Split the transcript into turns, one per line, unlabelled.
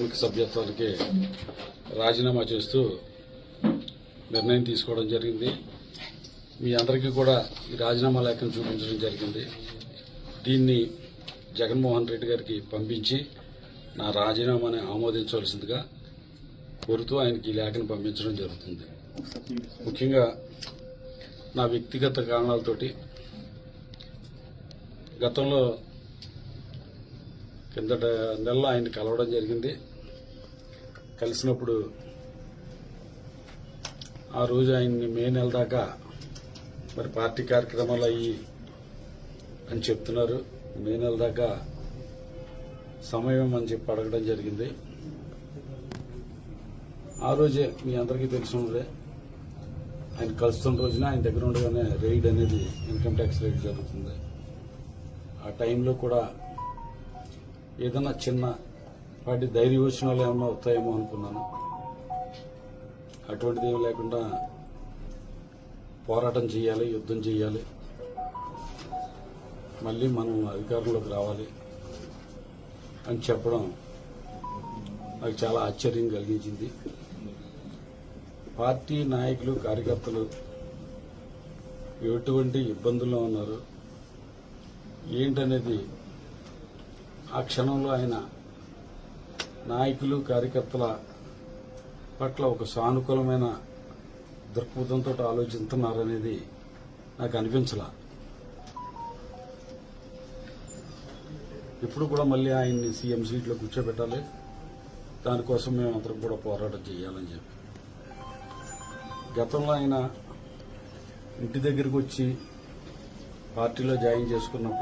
కార్మిక సభ్యత్వానికి రాజీనామా చేస్తూ నిర్ణయం తీసుకోవడం జరిగింది. మీ అందరికీ కూడా ఈ రాజీనామా లేఖను చూపించడం జరిగింది. దీన్ని జగన్మోహన్ రెడ్డి గారికి పంపించి నా రాజీనామాని ఆమోదించవలసిందిగా కోరుతూ ఆయనకి ఈ లేఖను పంపించడం జరుగుతుంది. ముఖ్యంగా నా వ్యక్తిగత కారణాలతోటి గతంలో కిందట నెలలో ఆయన కలవడం జరిగింది. కలిసినప్పుడు ఆ రోజు ఆయన్ని మే నెల దాకా మరి పార్టీ కార్యక్రమాలు అయ్యి అని చెప్తున్నారు. మే నెల దాకా సమయం అని చెప్పి అడగడం జరిగింది. ఆ రోజే మీ అందరికీ తెలిసినదే ఆయన కలుస్తున్న రోజున ఆయన దగ్గర ఉండగానే రైడ్ అనేది ఇన్కమ్ ట్యాక్స్ రైడ్ జరుగుతుంది. ఆ టైంలో కూడా ఏదన్నా చిన్న వాటి ధైర్యవచనాలు ఏమన్నా వస్తాయేమో అనుకున్నాను. అటువంటిది ఏమి లేకుండా పోరాటం చేయాలి, యుద్ధం చేయాలి, మళ్ళీ మనం అధికారంలోకి రావాలి అని చెప్పడం నాకు చాలా ఆశ్చర్యం కలిగించింది. పార్టీ నాయకులు, కార్యకర్తలు ఎటువంటి ఇబ్బందుల్లో ఉన్నారు ఏంటనేది ఆ క్షణంలో ఆయన నాయకులు, కార్యకర్తల పట్ల ఒక సానుకూలమైన దృక్పథంతో ఆలోచిస్తున్నారనేది నాకు అనిపించలా. ఇప్పుడు కూడా మళ్ళీ ఆయన్ని సీఎం సీట్లో కూర్చోబెట్టాలి, దానికోసం మేము అందరం కూడా పోరాటం చేయాలని చెప్పి గతంలో ఆయన ఇంటి దగ్గరికి వచ్చి పార్టీలో జాయిన్ చేసుకున్నప్పుడు